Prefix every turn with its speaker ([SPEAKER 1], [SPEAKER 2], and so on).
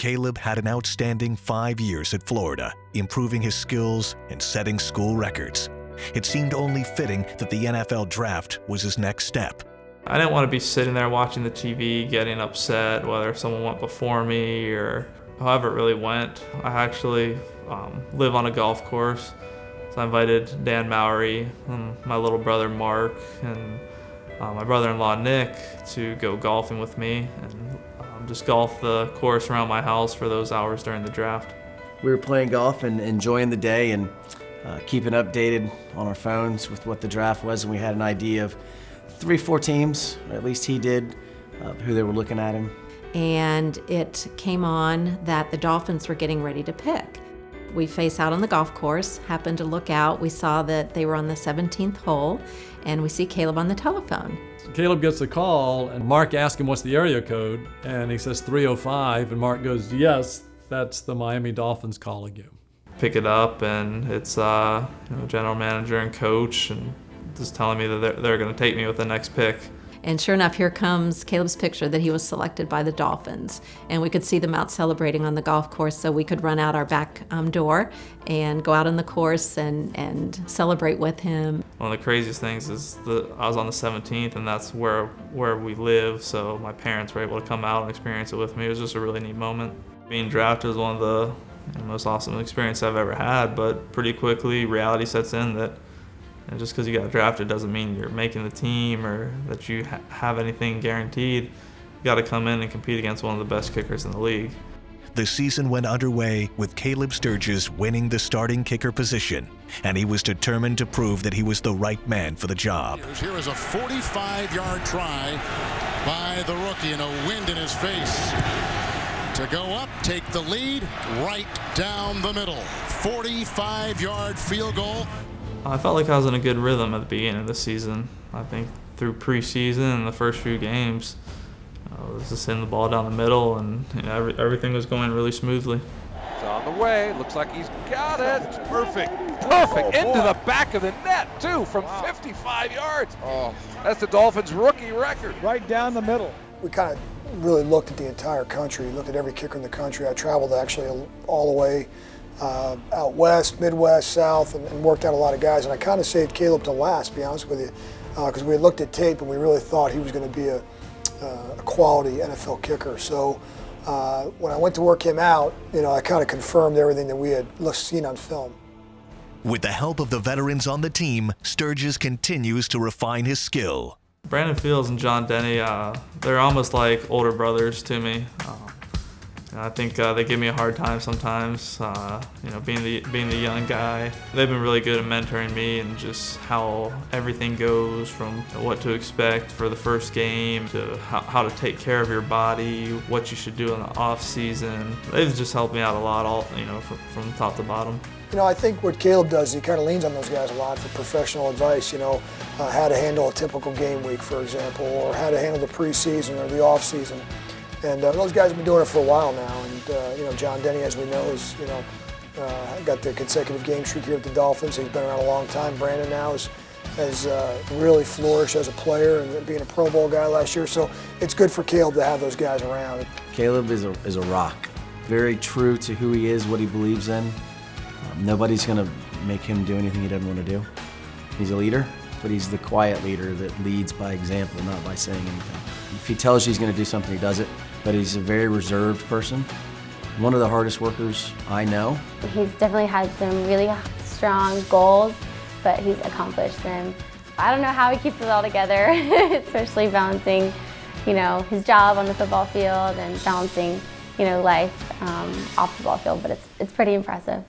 [SPEAKER 1] Caleb had an outstanding 5 years at Florida, improving his skills and setting school records. It seemed only fitting that the NFL draft was his next step.
[SPEAKER 2] I didn't want to be sitting there watching the TV, getting upset whether someone went before me or however it really went. I actually live on a golf course, so I invited Dan Mowry, and my little brother Mark, and my brother-in-law Nick to go golfing with me and just golf the course around my house for those hours during the draft.
[SPEAKER 3] We were playing golf and enjoying the day and keeping updated on our phones with what the draft was, and we had an idea of 3-4 teams, or at least he did, who they were looking at him.
[SPEAKER 4] And it came on that the Dolphins were getting ready to pick. We face out on the golf course, happened to look out, we saw that they were on the 17th hole, and we see Caleb on the telephone.
[SPEAKER 5] Caleb gets a call, and Mark asks him what's the area code, and he says 305, and Mark goes, yes, that's the Miami Dolphins calling you.
[SPEAKER 2] Pick it up, and it's general manager and coach, and just telling me that they're going to take me with the next pick.
[SPEAKER 4] And sure enough, here comes Caleb's picture that he was selected by the Dolphins. And we could see them out celebrating on the golf course, so we could run out our back door and go out on the course and celebrate with him.
[SPEAKER 2] One of the craziest things is I was on the 17th, and that's where we live, so my parents were able to come out and experience it with me. It was just a really neat moment. Being drafted was one of the most awesome experiences I've ever had, but pretty quickly reality sets in that and just because you got drafted doesn't mean you're making the team or that you have anything guaranteed. You got to come in and compete against one of the best kickers in the league.
[SPEAKER 1] The season went underway with Caleb Sturgis winning the starting kicker position, and he was determined to prove that he was the right man for the job.
[SPEAKER 6] Here is a 45-yard try by the rookie and a wind in his face. To go up, take the lead, right down the middle. 45-yard field goal.
[SPEAKER 2] I felt like I was in a good rhythm at the beginning of the season. I think through preseason and the first few games, I was just hitting the ball down the middle, and everything was going really smoothly.
[SPEAKER 7] It's on the way. Looks like he's got it.
[SPEAKER 6] It's perfect.
[SPEAKER 7] Perfect. Into the back of the net, too, from 55 yards. That's the Dolphins' rookie record.
[SPEAKER 8] Right down the middle.
[SPEAKER 9] We kind of really looked at the entire country, looked at every kicker in the country. I traveled actually all the way out west, Midwest, South, and worked out a lot of guys. And I kind of saved Caleb to last, to be honest with you, because we had looked at tape and we really thought he was going to be a quality NFL kicker. So when I went to work him out, I kind of confirmed everything that we had seen on film.
[SPEAKER 1] With the help of the veterans on the team, Sturgis continues to refine his skill.
[SPEAKER 2] Brandon Fields and John Denny, they're almost like older brothers to me. I think they give me a hard time sometimes, being the young guy. They've been really good at mentoring me and just how everything goes, from what to expect for the first game to how to take care of your body, what you should do in the off season. They've just helped me out a lot, from top to bottom.
[SPEAKER 9] I think what Caleb does, he kind of leans on those guys a lot for professional advice, how to handle a typical game week, for example, or how to handle the preseason or the off season. And those guys have been doing it for a while now. And John Denny, as we know, is got the consecutive game streak here at the Dolphins. He's been around a long time. Brandon now has really flourished as a player and being a Pro Bowl guy last year. So it's good for Caleb to have those guys around.
[SPEAKER 3] Caleb is a rock, very true to who he is, what he believes in. Nobody's going to make him do anything he doesn't want to do. He's a leader, but he's the quiet leader that leads by example, not by saying anything. If he tells you he's going to do something, he does it. But he's a very reserved person. One of the hardest workers I know.
[SPEAKER 10] He's definitely had some really strong goals, but he's accomplished them. I don't know how he keeps it all together, especially balancing, his job on the football field and balancing, life off the ball field, but it's pretty impressive.